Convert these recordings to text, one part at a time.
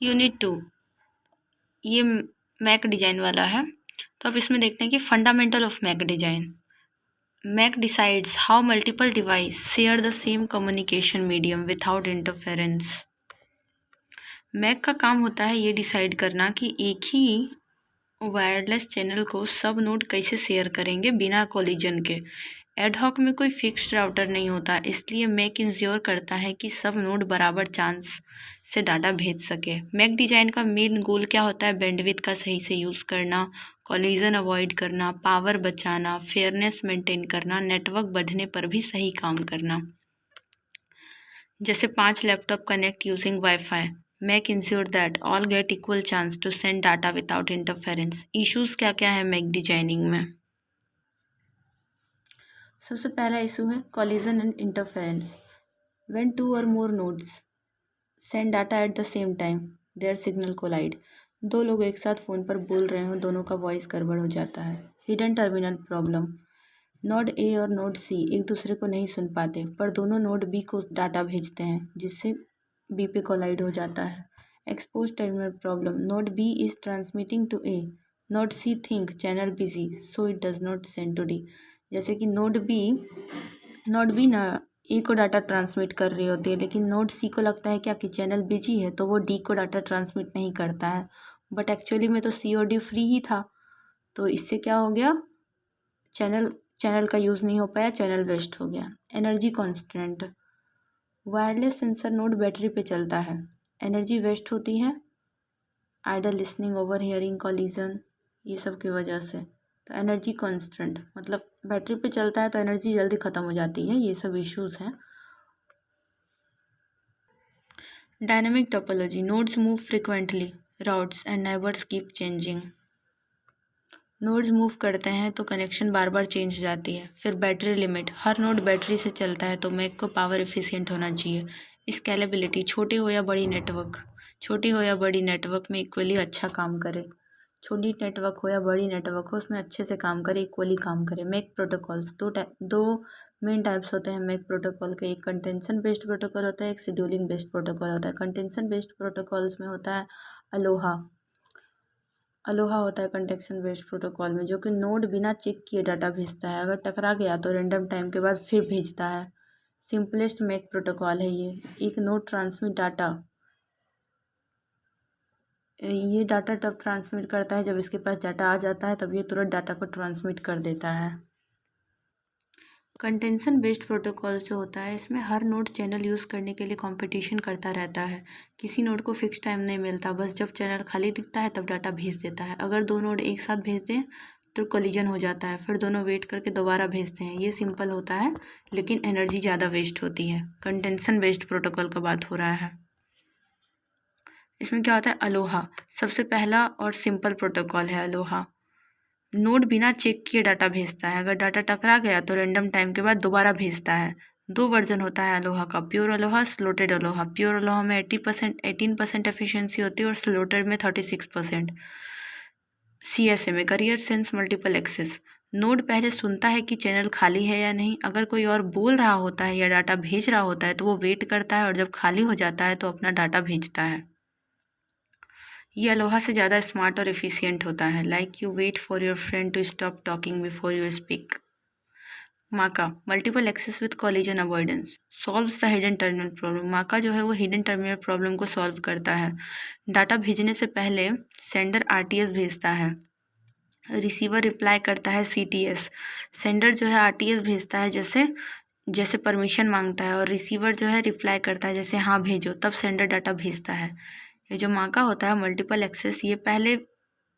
Unit 2 ये Mac design वाला है। तो अब इसमें देखते हैं कि fundamental of MAC design. MAC decides how multiple device share the same communication medium without interference. MAC का काम होता है ये डिसाइड करना कि एक ही वायरलेस चैनल को सब नोड कैसे शेयर करेंगे बिना कोलिजन के। एडहॉक में कोई फिक्स्ड राउटर नहीं होता, इसलिए मैक इंश्योर करता है कि सब नोड बराबर चांस से डाटा भेज सके। मैक डिजाइन का मेन गोल क्या होता है? बैंडविड्थ का सही से यूज़ करना, कोलिजन अवॉइड करना, पावर बचाना, फेयरनेस मेंटेन करना, नेटवर्क बढ़ने पर भी सही काम करना। जैसे 5 laptop connect using WiFi, MAC ensure that all get equal chance to send data without interference. Issues क्या क्या है मैक डिजाइनिंग में? सबसे पहला इशू है collision and interference. When two or more nodes send data at the same time their signal collide. दो लोग एक साथ फ़ोन पर बोल रहे हो, दोनों का वॉइस गड़बड़ हो जाता है। Hidden terminal problem, node A और नोड सी एक दूसरे को नहीं सुन पाते, पर दोनों नोड बी को डाटा भेजते हैं, जिससे बी पे कोलाइड हो जाता है। Expose terminal problem, node B is transmitting to A, node C think channel busy so it does not send to D. जैसे कि नोड बी ना ए को डाटा ट्रांसमिट कर रही होती है, लेकिन नोड सी को लगता है क्या कि चैनल बिजी है, तो वो डी को डाटा ट्रांसमिट नहीं करता है, बट एक्चुअली में तो सी और डी फ्री ही था। तो इससे क्या हो गया? चैनल का यूज़ नहीं हो पाया, चैनल वेस्ट हो गया। Energy constant, wireless sensor node battery पे चलता है, एनर्जी वेस्ट होती है, idle listening, over hearing, collision, ये सब की वजह से। तो एनर्जी कॉन्स्टेंट मतलब बैटरी पे चलता है तो एनर्जी जल्दी ख़त्म हो जाती है, ये सब इश्यूज हैं। Dynamic topology, nodes move frequently, routes and neighbours keep changing. Nodes move करते हैं तो कनेक्शन बार बार चेंज हो जाती है। फिर बैटरी लिमिट, हर नोड बैटरी से चलता है तो मैक को पावर एफिशिएंट होना चाहिए। स्केलेबिलिटी, छोटी हो या बड़ी नेटवर्क में इक्वली अच्छा काम करे। छोटी नेटवर्क हो या बड़ी नेटवर्क हो, उसमें अच्छे से काम करे, इक्वली काम करे। मैक प्रोटोकॉल्स, दो मेन टाइप्स होते हैं मैक प्रोटोकॉल के। एक कंटेंशन बेस्ड प्रोटोकॉल होता है, एक शेड्यूलिंग बेस्ड प्रोटोकॉल होता है। कंटेंशन बेस्ड प्रोटोकॉल्स में होता है अलोहा होता है कंटेक्शन बेस्ड प्रोटोकॉल में, जो कि नोड बिना चेक किए डाटा भेजता है। अगर टकरा गया तो रैंडम टाइम के बाद फिर भेजता है। सिंपलेस्ट मैक प्रोटोकॉल है ये। एक नोड ट्रांसमिट डाटा, ये डाटा तब ट्रांसमिट करता है जब इसके पास डाटा आ जाता है, तब ये तुरंत डाटा को ट्रांसमिट कर देता है। कंटेंशन बेस्ड प्रोटोकॉल जो होता है, इसमें हर नोड चैनल यूज़ करने के लिए कंपटीशन करता रहता है। किसी नोड को फिक्स टाइम नहीं मिलता, बस जब चैनल खाली दिखता है तब डाटा भेज देता है। अगर दो नोड एक साथ भेज दें तो कोलिजन हो जाता है, फिर दोनों वेट करके दोबारा भेजते हैं। ये सिंपल होता है, लेकिन एनर्जी ज़्यादा वेस्ट होती है। कंटेंशन बेस्ड प्रोटोकॉल का बात हो रहा है। इसमें क्या होता है? अलोहा सबसे पहला और सिंपल प्रोटोकॉल है अलोहा। नोड बिना चेक किए डाटा भेजता है। अगर डाटा टकरा गया तो रैंडम टाइम के बाद दोबारा भेजता है। दो वर्जन होता है अलोहा का, pure Aloha, slotted Aloha. Pure Aloha में 18% एफिशिएंसी होती है और स्लोटेड में 36%। CSA में carrier sense multiple access, node पहले सुनता है कि चैनल खाली है या नहीं। अगर कोई और बोल रहा होता है या डाटा भेज रहा होता है तो वो वेट करता है, और जब खाली हो जाता है तो अपना डाटा भेजता है। ये अलोहा से ज़्यादा स्मार्ट और एफिशिएंट होता है। Like you wait for your friend to stop talking before you speak. MACA, multiple access with collision avoidance, solves the hidden terminal problem. MACA जो है वो हिडन टर्मिनल प्रॉब्लम को सॉल्व करता है। डाटा भेजने से पहले सेंडर RTS भेजता है, रिसीवर रिप्लाई करता है CTS। सेंडर जो है RTS भेजता है जैसे परमिशन मांगता है, और रिसीवर जो है रिप्लाई करता है जैसे हाँ भेजो, तब सेंडर डाटा भेजता है। ये जो माका होता है मल्टीपल एक्सेस, ये पहले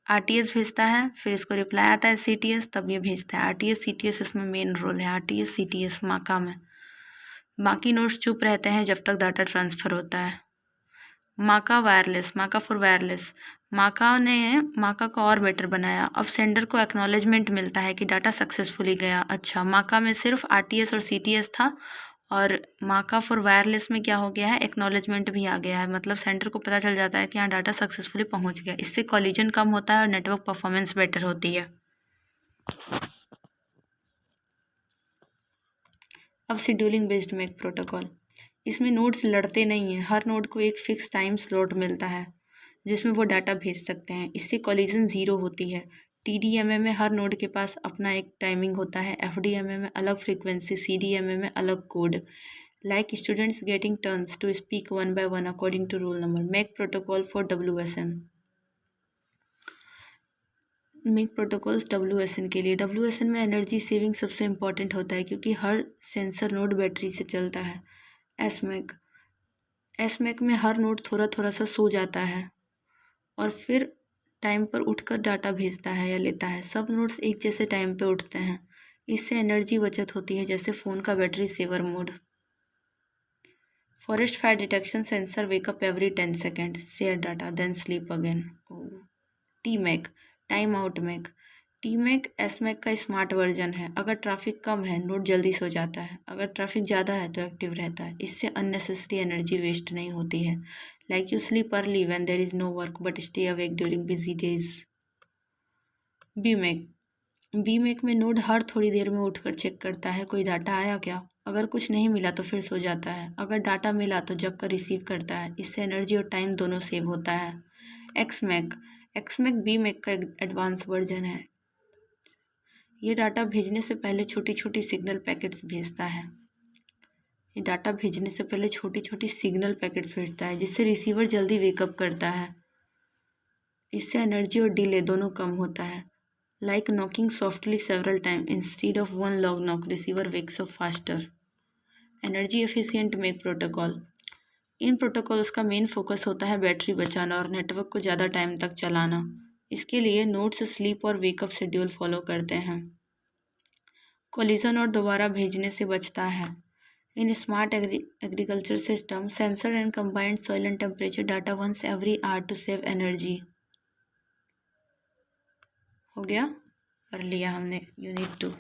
RTS भेजता है, फिर इसको रिप्लाई आता है CTS, तब ये भेजता है। RTS CTS इसमें मेन रोल है, RTS CTS माका में। बाकी नोड्स चुप रहते हैं जब तक डाटा ट्रांसफ़र होता है। माका वायरलेस, माका फॉर वायरलेस, माका ने माका को और बेटर बनाया। अब सेंडर को एक्नॉलेजमेंट मिलता है कि डाटा सक्सेसफुली गया। अच्छा, माका में सिर्फ RTS और CTS था, और माका फॉर वायरलेस में क्या हो गया है? एक्नॉलेजमेंट भी आ गया है। मतलब सेंडर को पता चल जाता है कि हाँ डाटा सक्सेसफुली पहुंच गया। इससे कॉलिजन कम होता है और नेटवर्क परफॉर्मेंस बेटर होती है। अब शेड्यूलिंग बेस्ड मैक प्रोटोकॉल, इसमें नोड्स लड़ते नहीं हैं, हर नोड को एक फिक्स टाइम स्लॉट मिलता है। जिसमें वो डाटा भेज सकते हैं। इससे कॉलिजन ज़ीरो होती है। TDMA में हर नोड के पास अपना एक टाइमिंग होता है। FDMA में अलग फ्रीक्वेंसी, CDMA में अलग code. Like students getting turns to speak one by one according to rule number. Make protocol for WSN. Make protocols WSN के लिए। WSN में एनर्जी सेविंग सबसे इम्पॉर्टेंट होता है क्योंकि हर सेंसर नोड बैटरी से चलता है। एसमेक में हर नोड थोड़ा थोड़ा सा सो जाता है और फिर टाइम पर उठकर डाटा भेजता है या लेता है। सब नोड्स एक जैसे टाइम पे उठते हैं। इससे एनर्जी बचत होती है, जैसे फ़ोन का battery saver mode. Forest fire detection sensor wake up every 10 second, share data then sleep again. TMAC time out MAC. TMAC SMAC का स्मार्ट वर्जन है। अगर ट्रैफिक कम है नोड जल्दी सो जाता है, अगर ट्रैफिक ज़्यादा है तो एक्टिव रहता है। इससे अननेसेसरी एनर्जी वेस्ट नहीं होती है। Like you sleep early when there is no work but stay awake during busy days. BMAC में नोड हर थोड़ी देर में उठकर चेक करता है कोई डाटा आया क्या। अगर कुछ नहीं मिला तो फिर सो जाता है, अगर डाटा मिला तो जग कर रिसीव करता है। इससे एनर्जी और टाइम दोनों सेव होता है। एक्समैक BMAC का एडवांस वर्जन है। ये डाटा भेजने से पहले छोटी छोटी सिग्नल पैकेट्स भेजता है। जिससे रिसीवर जल्दी वेकअप करता है। इससे एनर्जी और डिले दोनों कम होता है। Like knocking softly several time instead of one long knock, receiver wakes up faster. Energy efficient make protocol. In protocols का मेन फोकस होता है बैटरी बचाना और नेटवर्क को ज़्यादा टाइम तक चलाना। इसके लिए नोड्स स्लीप और वेकअप शेड्यूल फॉलो करते हैं। कोलिजन और दोबारा भेजने से बचता है। In smart agriculture system sensor and combined soil and temperature data once every hour to save energy. हो गया, कर लिया हमने यूनिट 2।